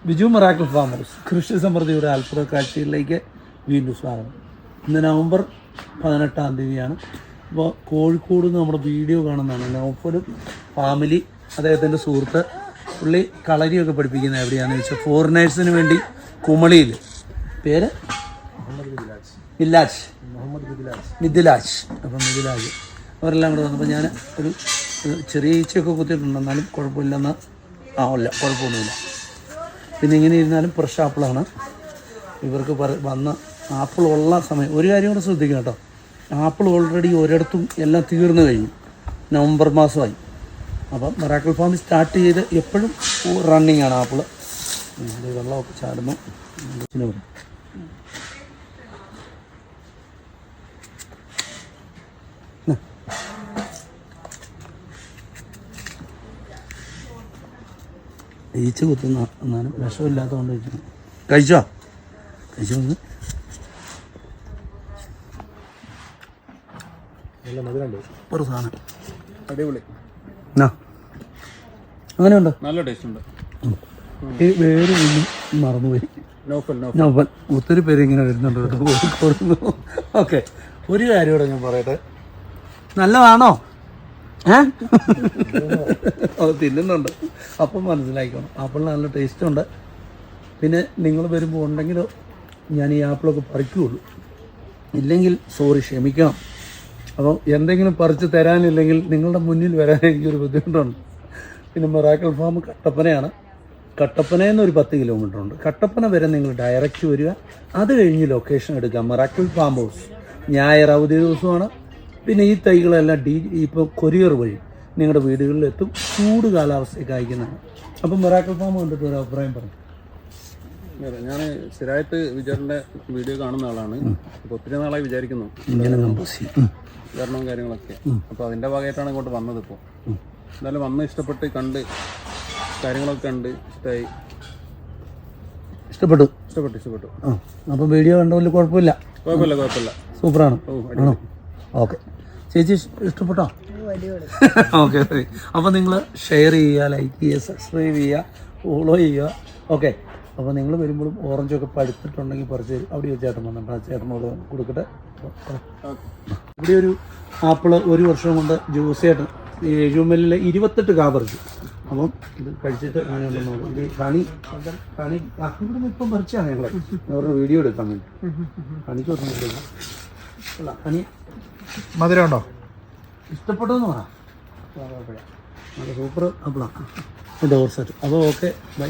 Biju miracle farm house കൃഷി സമൃദ്ധിയുടെ അത്ഭുത കാഴ്ചയിലേക്ക് വീണ്ടും സ്വാഗതം. ഇന്ന് നവംബർ 18-ാം തീയതിയാണ്. അപ്പോൾ കോഴിക്കോട് നിന്ന് നമ്മുടെ വീഡിയോ കാണുന്നതാണ് നൗഫലും ഫാമിലി, അദ്ദേഹത്തിൻ്റെ സുഹൃത്ത്. പുള്ളി കളരിയൊക്കെ പഠിപ്പിക്കുന്നത് എവിടെയാണെന്ന് വെച്ചാൽ ഫോറിനേഴ്സിന് വേണ്ടി കുമളിയിൽ. പേര് മിദ്ലാജ്. അപ്പം മിദ്ലാജ് അവരെല്ലാം കൂടെ വന്നപ്പോൾ ഞാൻ ഒരു ചെറിയ ഈച്ചയൊക്കെ കുത്തിയിട്ടുണ്ട്, എന്നാലും കുഴപ്പമില്ലെന്ന് ഇല്ല, കുഴപ്പമൊന്നുമില്ല. പിന്നെ ഇങ്ങനെ ഇരുന്നാലും ഫ്രഷ് ആപ്പിളാണ്. ഇവർക്ക് വന്ന ആപ്പിൾ ഉള്ള സമയം ഒരു കാര്യം കൂടെ ശ്രദ്ധിക്കണം കേട്ടോ. ആപ്പിൾ ഓൾറെഡി ഒരിടത്തും എല്ലാം തീർന്നു കഴിഞ്ഞു, നവംബർ മാസമായി. അപ്പം മിറാക്കിൾ ഫാം സ്റ്റാർട്ട് ചെയ്ത് എപ്പോഴും റണ്ണിങ് ആണ് ആപ്പിൾ. വെള്ളമൊക്കെ ചാടുന്നു. ഈച്ച കുത്തുന്ന എന്നാലും വിഷമില്ലാത്തതുകൊണ്ട് കഴിച്ചോ കഴിച്ചോ ഒരു സാധനം അടിപൊളി. അങ്ങനെയുണ്ട്, നല്ല ടേസ്റ്റ് ഉണ്ട്. ഈ പേര് മറന്നുപോയി. നോഫൽ. ഒത്തിരി പേര് ഇങ്ങനെ വരുന്നുണ്ട് കേട്ടോ കോഴിക്കോട്. ഓക്കെ, ഒരു കാര്യം കൂടെ ഞാൻ പറയട്ടെ. നല്ലതാണോ? തിന്നുന്നുണ്ട്, അപ്പം മനസ്സിലാക്കണം. ആപ്പിളിന് നല്ല ടേസ്റ്റുണ്ട്. പിന്നെ നിങ്ങൾ വരുമ്പോൾ ഉണ്ടെങ്കിലോ ഞാൻ ഈ ആപ്പിളൊക്കെ പറിക്കുകയുള്ളൂ, ഇല്ലെങ്കിൽ സോറി, ക്ഷമിക്കണം. അപ്പോൾ എന്തെങ്കിലും പറിച്ച് തരാനില്ലെങ്കിൽ നിങ്ങളുടെ മുന്നിൽ വരാൻ എനിക്കൊരു ബുദ്ധിമുട്ടുണ്ട്. പിന്നെ മിറാക്കിൾ ഫാം കട്ടപ്പനയാണ്. കട്ടപ്പനയിൽ നിന്ന് ഒരു 10 കിലോമീറ്റർ ഉണ്ട്. കട്ടപ്പന വരെ നിങ്ങൾ ഡയറക്റ്റ് വരിക, അത് കഴിഞ്ഞ് ലൊക്കേഷൻ എടുക്കുക. മിറാക്കിൾ ഫാം ഹൗസ് ഞായർ അവധി ദിവസമാണ്. പിന്നെ ഈ തൈകളെല്ലാം ഇപ്പോൾ കൊറിയർ വഴി നിങ്ങളുടെ വീടുകളിലെത്തും. ചൂട് കാലാവസ്ഥയൊക്കെ അയക്കുന്നതാണ്. അപ്പം മിറാക്കിൾ ഫാം കണ്ടിട്ട് ഒരു അഭിപ്രായം പറഞ്ഞു. ഞാൻ സ്ഥിരമായിട്ട് വിചാരിൻ്റെ വീഡിയോ കാണുന്ന ആളാണ്. അപ്പോൾ ഒത്തിരി നാളായി വിചാരിക്കുന്നു ഇങ്ങനെ കമ്പോസ് വിതരണവും കാര്യങ്ങളൊക്കെ. അപ്പോൾ അതിൻ്റെ ഭാഗമായിട്ടാണ് ഇങ്ങോട്ട് വന്നത്. ഇപ്പോൾ എന്തായാലും വന്ന് ഇഷ്ടപ്പെട്ട് കണ്ട് കാര്യങ്ങളൊക്കെ കണ്ട് ഇഷ്ടപ്പെട്ടു. അപ്പം വീഡിയോ കണ്ടതിൽ കുഴപ്പമില്ല. സൂപ്പറാണ്. ആണോ? ഓക്കെ ചേച്ചി, ഇഷ്ടപ്പെട്ടോ? ഓക്കെ, അപ്പോൾ നിങ്ങൾ ഷെയർ ചെയ്യുക, ലൈക്ക് ചെയ്യുക, സബ്സ്ക്രൈബ് ചെയ്യുക, ഫോളോ ചെയ്യുക. ഓക്കെ, അപ്പോൾ നിങ്ങൾ വരുമ്പോഴും ഓറഞ്ചൊക്കെ പഴുത്തിട്ടുണ്ടെങ്കിൽ പറിച്ച് തരും. അവിടെ ഒരു ചേട്ടൻ വന്നിട്ട് ആ ചേട്ടനോട് കൊടുക്കട്ടെ. ഇവിടെ ഒരു ആപ്പിള് ഒരു വർഷം കൊണ്ട് ജ്യൂസ് ചേട്ടൻ ഏഴുമലിൽ 28 കാ പറിച്ചു. അപ്പം ഇത് കഴിച്ചിട്ട് അങ്ങനെയുണ്ടെന്ന് നോക്കും. ഇത് ഹണി ഇവിടെ ഇപ്പം പറിച്ചാണ് ഞങ്ങൾ അവരുടെ വീഡിയോ എടുക്കാൻ വേണ്ടി. ഹണിക്ക് ഒന്നും ഹണി മധുരം ഉണ്ടോ? ഇഷ്ടപ്പെട്ടെന്ന് പറയാം. നല്ല സൂപ്പർ ആപ്പിളാണ്. Door set. അപ്പോൾ ഓക്കെ, ബൈ.